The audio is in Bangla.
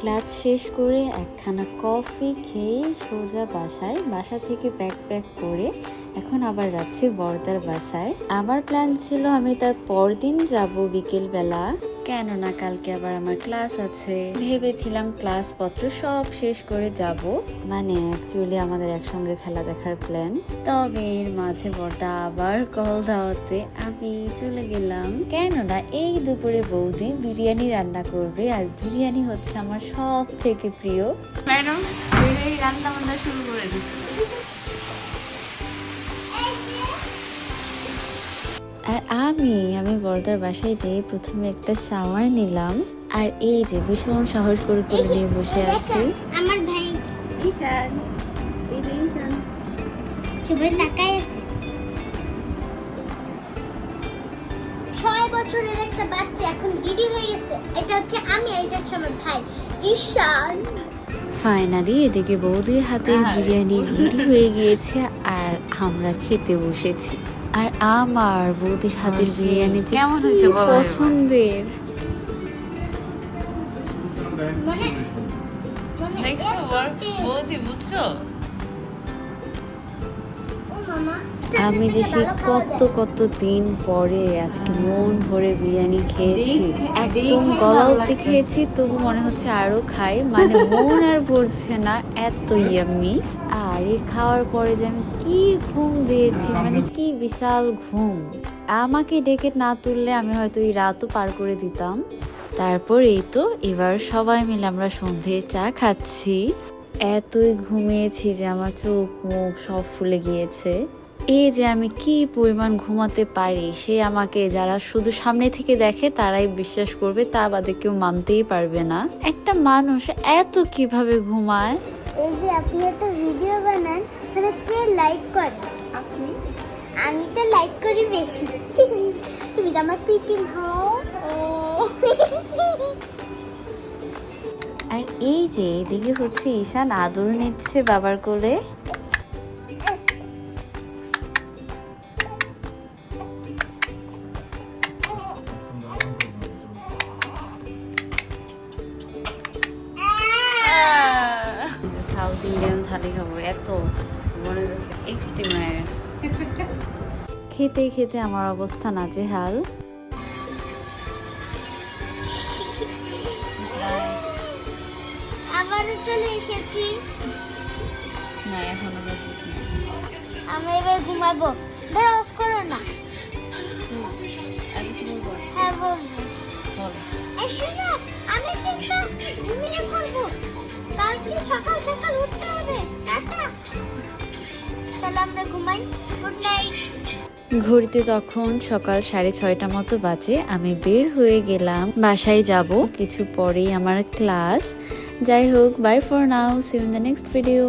ক্লাস শেষ করে একখানা কফি খেয়ে সোজা বাসা থেকে ব্যাক করে এখন আবার যাচ্ছি বর্দার বাসায়। আমার প্ল্যান ছিল আমি তার পরদিন যাব বিকেল বেলা, কেননা কালকে আবার আমার ক্লাস আছে। ভেবেছিলাম ক্লাস পত্র সব শেষ করে যাব, মানে অ্যাকচুয়ালি আমাদের একসঙ্গে খেলা দেখার প্ল্যান। তবে এর মাঝে বর্দা আবার কল দেওয়াতে আমি চলে গেলাম, কেননা এই দুপুরে বৌদি বিরিয়ানি রান্না করবে, আর বিরিয়ানি হচ্ছে আমার সব থেকে প্রিয়। ম্যাডাম রান্না বান্না শুরু করে দিচ্ছে। আর আমি বর্দার বাসায় যেয়ে প্রথমে একটা শাওয়ার নিলাম, আর এই যে ভীষণ সাহস করে কোলে নিয়ে বসে আছি আমার ভাই ঈশান। এই যে ঈশান সবাই তাকায় আছে। 6 বছরের একটা বাচ্চা এখন দিদি হয়ে গেছে। এটা হচ্ছে আমি, আর এটা হচ্ছে আমার ভাই ঈশান। ফাইনালি এদিকে বৌদির হাতের বিরিয়ানি রেডি হয়ে গিয়েছে আর আমরা খেতে বসেছি। আর আমার বৌদির হাতের বিরিয়ানি যে কেমন হয়েছে বলো এবার? পছন্দের। মানে দেখছো বৌদি বুঝছো? ও মামা আমি যে সে কত দিন পরে আজকে মন ভরে বিরিয়ানি খেয়েছি, একদম গলা অব্দি খেয়েছি, তবু মনে হচ্ছে আরো খাই, মানে মন আর ভরছে না, এত ইয়াম্মি। আর এই খাওয়ার পরে যে আমি কি ঘুম দিয়েছি, মানে কি বিশাল ঘুম। আমাকে ডেকে না তুললে আমি হয়তো এই রাতও পার করে দিতাম। তারপর এই তো এবার সবাই মিলে আমরা সন্ধ্যে চা খাচ্ছি। এতই ঘুমিয়েছি যে আমার চোখ মুখ সব ফুলে গিয়েছে। এই যে আমি কি পরিমাণ ঘুমাতে পারি সে আমাকে যারা শুধু সামনে থেকে দেখে তারাই বিশ্বাস করবে, তা বাদে কেউ মানতেই পারবে না। একটা মানুষ এত কিভাবে ঘুমায়। এই যে আপনি একটা ভিডিও বানান, তাহলে কে লাইক করে? আপনি। আমি তো লাইক করি বেশি। তুমি তো আমার পিপিন হও। আর এই যে এদিকে হচ্ছে ঈশান আদর নিচ্ছে বাবার কোলে। সাউথ ইন্ডিয়ান থালি খাবো, এত মনে হচ্ছে এক্সট্রিম হয়ে গেছে। খেতে খেতে আমার অবস্থা নাজেহাল। আবারও চলে এসেছি। না এখন আমরা এবার ঘুমাবো। দাঁড়া, অফ করো না। হ্যাঁ বলবো। এসো না, আমি কিন্তু আজকে ঘুমিয়ে পড়বো। কালকে সকাল সকাল উঠতে হবে। টাটা। তাহলে আমরা ঘুমাই। Good night. ঘড়িতে তখন সকাল 6:30 মতো বাজে। আমি বের হয়ে গেলাম, বাসায় যাব কিছু পরেই আমার ক্লাস। যাই হোক, bye for now, see you in the next video.